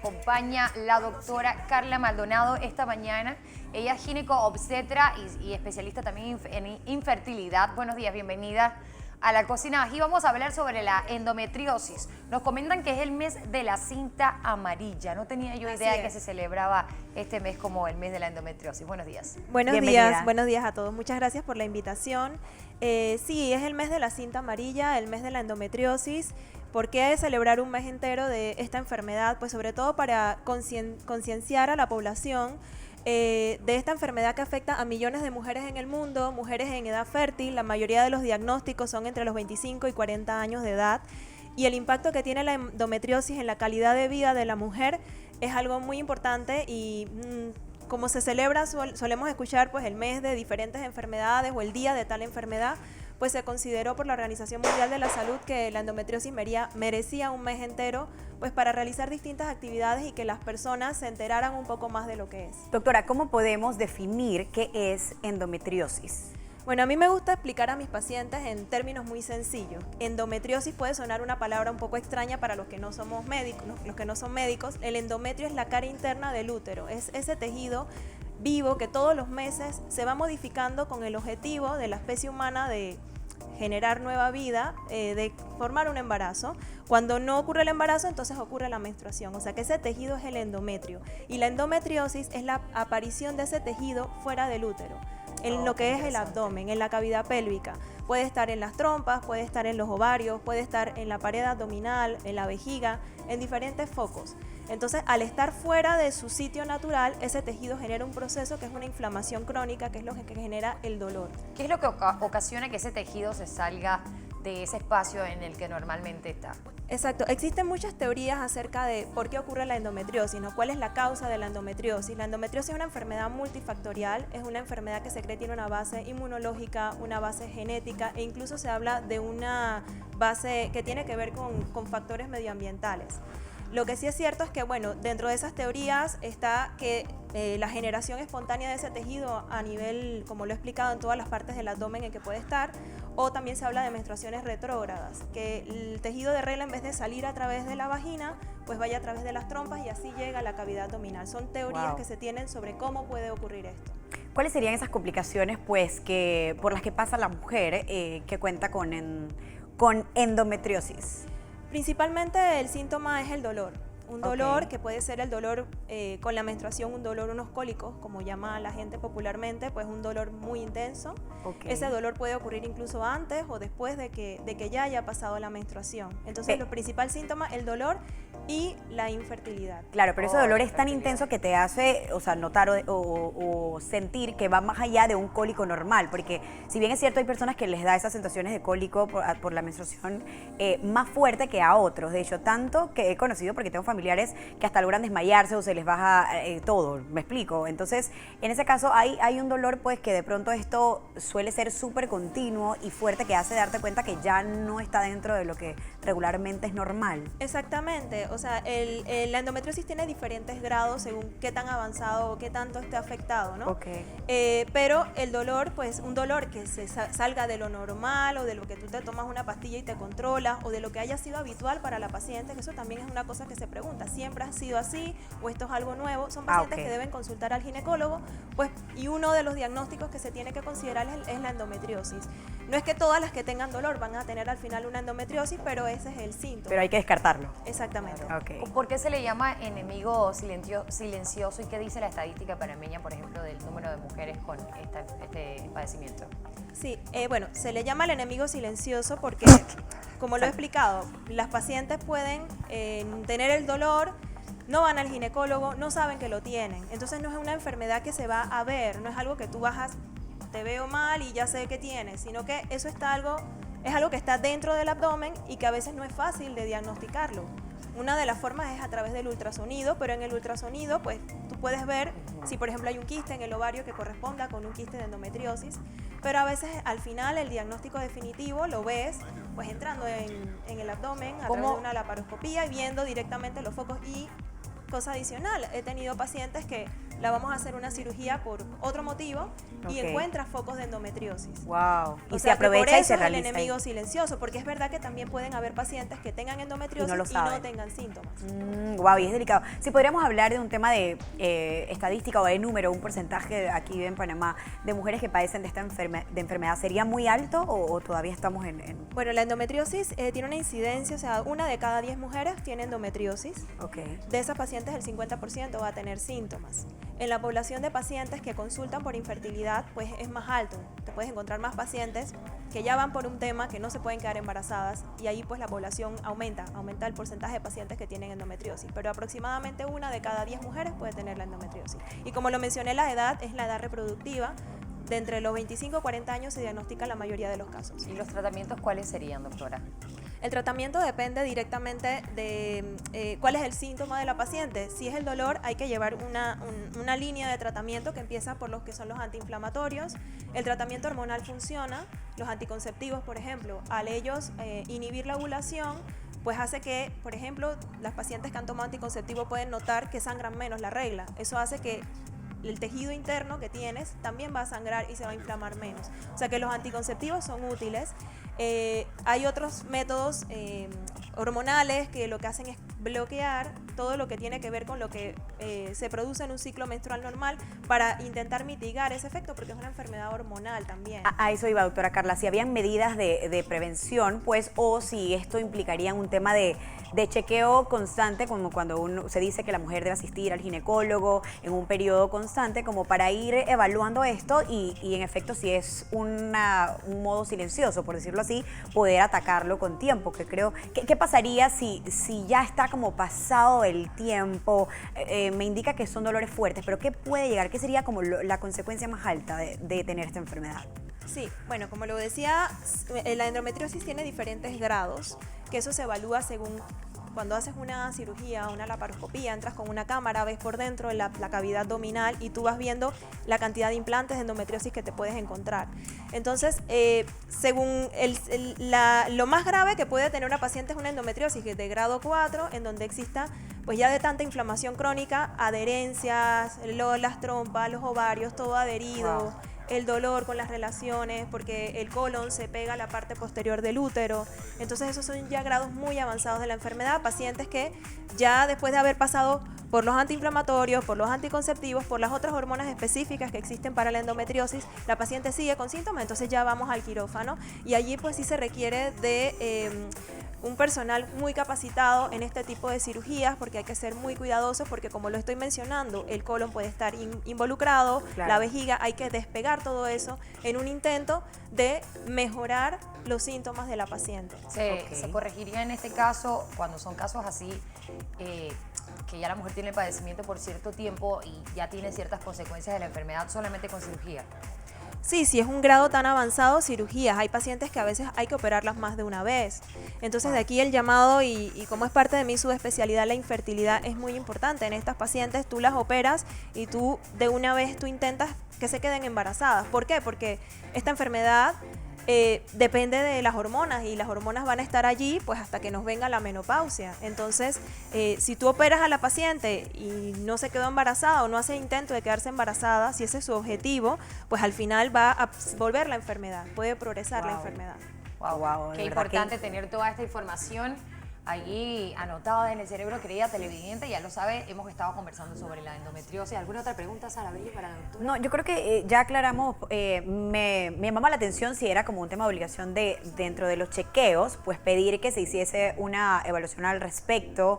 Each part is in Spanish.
acompaña la doctora Carla Maldonado esta mañana. Ella es gineco-obstetra y especialista también en infertilidad. Buenos días, bienvenida a La Cocina Aquí. Vamos a hablar sobre la endometriosis. Nos comentan que es el mes de la cinta amarilla. No tenía yo idea de que se celebraba este mes como el mes de la endometriosis. Buenos días. Buenos días a todos. Muchas gracias por la invitación. Sí, es el mes de la cinta amarilla, el mes de la endometriosis. ¿Por qué celebrar un mes entero de esta enfermedad? Pues sobre todo para concienciar a la población de esta enfermedad que afecta a millones de mujeres en el mundo, mujeres en edad fértil. La mayoría de los diagnósticos son entre los 25 y 40 años de edad, y el impacto que tiene la endometriosis en la calidad de vida de la mujer es algo muy importante. Y como se celebra, solemos escuchar pues el mes de diferentes enfermedades o el día de tal enfermedad, pues se consideró por la Organización Mundial de la Salud que la endometriosis merecía un mes entero pues para realizar distintas actividades y que las personas se enteraran un poco más de lo que es. Doctora, ¿cómo podemos definir qué es endometriosis? Bueno, a mí me gusta explicar a mis pacientes en términos muy sencillos. Endometriosis puede sonar una palabra un poco extraña para los que no somos médicos, los que no son médicos. El endometrio es la cara interna del útero, es ese tejido vivo que todos los meses se va modificando con el objetivo de la especie humana de generar nueva vida, de formar un embarazo. Cuando no ocurre el embarazo, entonces ocurre la menstruación. O sea que ese tejido es el endometrio. Y la endometriosis es la aparición de ese tejido fuera del útero, en lo que es el abdomen, en la cavidad pélvica. Puede estar en las trompas, puede estar en los ovarios, puede estar en la pared abdominal, en la vejiga, en diferentes focos. Entonces, al estar fuera de su sitio natural, ese tejido genera un proceso que es una inflamación crónica, que es lo que genera el dolor. ¿Qué es lo que ocasiona que ese tejido se salga de ese espacio en el que normalmente está? Exacto. Existen muchas teorías acerca de por qué ocurre la endometriosis, ¿no? ¿Cuál es la causa de la endometriosis? La endometriosis es una enfermedad multifactorial, es una enfermedad que se cree tiene una base inmunológica, una base genética, e incluso se habla de una base que tiene que ver con factores medioambientales. Lo que sí es cierto es que, bueno, dentro de esas teorías está que la generación espontánea de ese tejido a nivel, como lo he explicado, en todas las partes del abdomen en que puede estar, o también se habla de menstruaciones retrógradas, que el tejido de regla, en vez de salir a través de la vagina, pues vaya a través de las trompas y así llega a la cavidad abdominal. Son teorías que se tienen sobre cómo puede ocurrir esto. ¿Cuáles serían esas complicaciones pues, por las que pasa la mujer que cuenta con endometriosis? Principalmente el síntoma es el dolor. Un dolor que puede ser el dolor con la menstruación, un dolor, unos cólicos, como llama la gente popularmente, pues un dolor muy intenso. Ese dolor puede ocurrir incluso antes o después de que ya haya pasado la menstruación. Entonces, los principales síntomas, el dolor y la infertilidad. Claro, pero ese dolor es tan intenso que te hace, o sea, notar o sentir que va más allá de un cólico normal, porque si bien es cierto, hay personas que les da esas sensaciones de cólico por la menstruación más fuerte que a otros. De hecho, tanto que he conocido, porque tengo familiares que hasta logran desmayarse o se les baja todo, me explico. Entonces, en ese caso hay un dolor pues que de pronto esto suele ser súper continuo y fuerte, que hace darte cuenta que ya no está dentro de lo que regularmente es normal. Exactamente, o sea, la endometriosis tiene diferentes grados según qué tan avanzado o qué tanto esté afectado, ¿no? Pero el dolor, pues un dolor que se salga de lo normal o de lo que tú te tomas una pastilla y te controlas o de lo que haya sido habitual para la paciente, que eso también es una cosa que se pregunta, ¿siempre ha sido así o esto es algo nuevo? Son pacientes que deben consultar al ginecólogo, pues, y uno de los diagnósticos que se tiene que considerar es la endometriosis. No es que todas las que tengan dolor van a tener al final una endometriosis, pero ese es el síntoma. Pero hay que descartarlo. Exactamente. ¿Por qué se le llama enemigo silencioso y qué dice la estadística panameña, por ejemplo, del número de mujeres con este padecimiento? Sí, bueno, se le llama el enemigo silencioso porque, como lo he explicado, las pacientes pueden tener el dolor, no van al ginecólogo, no saben que lo tienen. Entonces no es una enfermedad que se va a ver, no es algo que tú bajas, te veo mal y ya sé que tienes, sino que eso es algo que está dentro del abdomen y que a veces no es fácil de diagnosticarlo. Una de las formas es a través del ultrasonido, pero en el ultrasonido pues tú puedes ver si por ejemplo hay un quiste en el ovario que corresponda con un quiste de endometriosis, pero a veces al final el diagnóstico definitivo lo ves pues entrando en el abdomen a través de una laparoscopía y viendo directamente los focos. Y cosa adicional, he tenido pacientes que la vamos a hacer una cirugía por otro motivo y Ok. encuentra focos de endometriosis. Wow. O Y se sea, que por aprovecha y eso se es el realiza. enemigo silencioso, porque es verdad que también pueden haber pacientes que tengan endometriosis Y no lo y saben. no tengan síntomas. Wow, y es delicado. Si podríamos hablar de un tema de estadística o de número, un porcentaje aquí en Panamá de mujeres que padecen de esta enfermedad, ¿sería muy alto o todavía estamos en...? Bueno, la endometriosis tiene una incidencia, o sea, 1 de cada 10 mujeres tiene endometriosis. Ok. De esas pacientes, el 50% va a tener síntomas. En la población de pacientes que consultan por infertilidad, pues es más alto. Te puedes encontrar más pacientes que ya van por un tema, que no se pueden quedar embarazadas, y ahí pues la población aumenta el porcentaje de pacientes que tienen endometriosis. Pero aproximadamente 1 de cada 10 mujeres puede tener la endometriosis. Y como lo mencioné, la edad es la edad reproductiva. De entre los 25 y 40 años se diagnostica la mayoría de los casos. ¿Y los tratamientos cuáles serían, doctora? El tratamiento depende directamente de cuál es el síntoma de la paciente. Si es el dolor, hay que llevar una línea de tratamiento que empieza por los que son los antiinflamatorios. El tratamiento hormonal funciona, los anticonceptivos, por ejemplo, al ellos inhibir la ovulación, pues hace que, por ejemplo, las pacientes que han tomado anticonceptivo pueden notar que sangran menos la regla. Eso hace que el tejido interno que tienes también va a sangrar y se va a inflamar menos. O sea que los anticonceptivos son útiles. Hay otros métodos hormonales que lo que hacen es bloquear todo lo que tiene que ver con lo que se produce en un ciclo menstrual normal para intentar mitigar ese efecto, porque es una enfermedad hormonal también. A eso iba, doctora Carla, si habían medidas de prevención, pues, o si esto implicaría un tema de chequeo constante, como cuando se dice que la mujer debe asistir al ginecólogo en un periodo constante, como para ir evaluando esto y en efecto, si es un modo silencioso, por decirlo así, poder atacarlo con tiempo, que creo, ¿qué pasaría si ya está como pasado el tiempo? Me indica que son dolores fuertes, pero ¿qué puede llegar? ¿Qué sería como la consecuencia más alta de tener esta enfermedad? Sí, bueno, como lo decía, la endometriosis tiene diferentes grados, que eso se evalúa según cuando haces una cirugía, una laparoscopía, entras con una cámara, ves por dentro la cavidad abdominal y tú vas viendo la cantidad de implantes de endometriosis que te puedes encontrar. Entonces, según lo más grave que puede tener una paciente es una endometriosis de grado 4, en donde exista, pues ya de tanta inflamación crónica, adherencias, las trompas, los ovarios, todo adherido. Wow. El dolor con las relaciones, porque el colon se pega a la parte posterior del útero. Entonces esos son ya grados muy avanzados de la enfermedad, pacientes que ya después de haber pasado por los antiinflamatorios, por los anticonceptivos, por las otras hormonas específicas que existen para la endometriosis, la paciente sigue con síntomas, entonces ya vamos al quirófano y allí pues sí se requiere de un personal muy capacitado en este tipo de cirugías, porque hay que ser muy cuidadosos, porque como lo estoy mencionando, el colon puede estar involucrado, claro, la vejiga, hay que despegar todo eso en un intento de mejorar los síntomas de la paciente. Se corregiría en este caso, cuando son casos así, que ya la mujer tiene el padecimiento por cierto tiempo y ya tiene ciertas consecuencias de la enfermedad, solamente con cirugía. Sí, si es un grado tan avanzado, cirugías. Hay pacientes que a veces hay que operarlas más de una vez. Entonces, de aquí el llamado y como es parte de mi subespecialidad, la infertilidad es muy importante. En estas pacientes tú las operas y tú de una vez tú intentas que se queden embarazadas. ¿Por qué? Porque esta enfermedad depende de las hormonas y las hormonas van a estar allí pues hasta que nos venga la menopausia. Entonces, si tú operas a la paciente y no se quedó embarazada o no hace intento de quedarse embarazada, si ese es su objetivo, pues al final va a volver la enfermedad, puede progresar la enfermedad. Wow, de Qué verdad importante tener toda esta información allí anotada en el cerebro, querida televidente, ya lo sabe, hemos estado conversando sobre la endometriosis. ¿Alguna otra pregunta, Sara Brilli, para la doctora? No, yo creo que ya aclaramos, me llamaba la atención si era como un tema de obligación dentro de los chequeos, pues pedir que se hiciese una evaluación al respecto,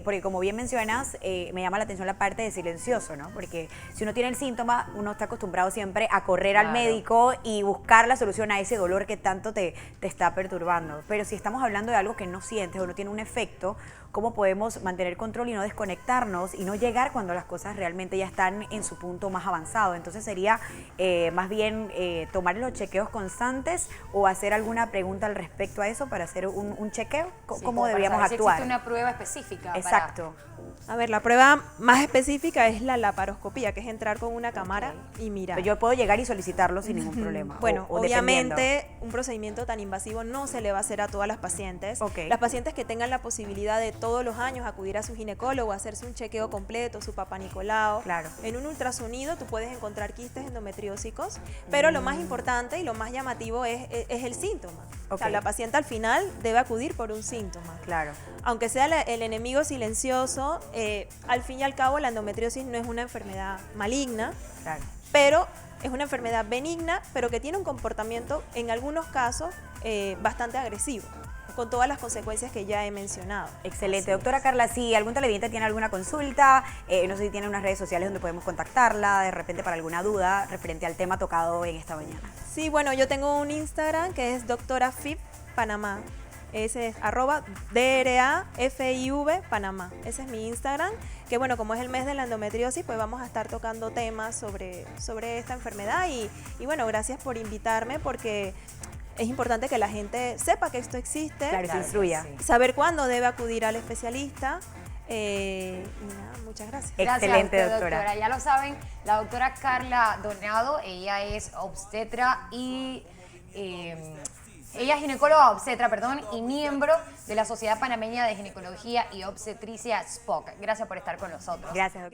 porque como bien mencionas, me llama la atención la parte de silencioso, ¿no? Porque si uno tiene el síntoma, uno está acostumbrado siempre a correr al médico y buscar la solución a ese dolor que tanto te está perturbando. Pero si estamos hablando de algo que no sientes o no tiene un efecto, ¿cómo podemos mantener control y no desconectarnos y no llegar cuando las cosas realmente ya están en su punto más avanzado? Entonces sería más bien tomar los chequeos constantes o hacer alguna pregunta al respecto a eso para hacer un chequeo. ¿Cómo deberíamos para saber actuar? Si existe una prueba específica. Exacto. A ver, la prueba más específica es la laparoscopía, que es entrar con una cámara y mirar. Pero yo puedo llegar y solicitarlo sin ningún problema. Bueno, o obviamente un procedimiento tan invasivo no se le va a hacer a todas las pacientes. Ok. Las pacientes que tengan la posibilidad de todos los años acudir a su ginecólogo, hacerse un chequeo completo, su papá Nicolau. Claro. En un ultrasonido tú puedes encontrar quistes endometriósicos, pero lo más importante y lo más llamativo es el síntoma. O sea, Ok. la paciente al final debe acudir por un síntoma. Claro. Aunque sea el enemigo silencioso, al fin y al cabo la endometriosis no es una enfermedad maligna, Claro. pero es una enfermedad benigna, pero que tiene un comportamiento, en algunos casos, bastante agresivo, con todas las consecuencias que ya he mencionado. Excelente. Doctora Carla, si algún televidente tiene alguna consulta, no sé si tiene unas redes sociales donde podemos contactarla, de repente para alguna duda referente al tema tocado en esta mañana. Sí, bueno, yo tengo un Instagram que es Doctora FIV Panamá. Ese es @DRAFIV Panamá. Ese es mi Instagram, que bueno, como es el mes de la endometriosis, pues vamos a estar tocando temas sobre esta enfermedad y bueno, gracias por invitarme porque es importante que la gente sepa que esto existe, Claro, se instruya. saber cuándo debe acudir al especialista y nada, muchas gracias. Gracias Excelente, a usted, doctora. Ya lo saben, la doctora Carla Donado, ella es obstetra y... ella es ginecóloga obstetra, perdón, y miembro de la Sociedad Panameña de Ginecología y Obstetricia SPOC. Gracias por estar con nosotros. Gracias, doctora.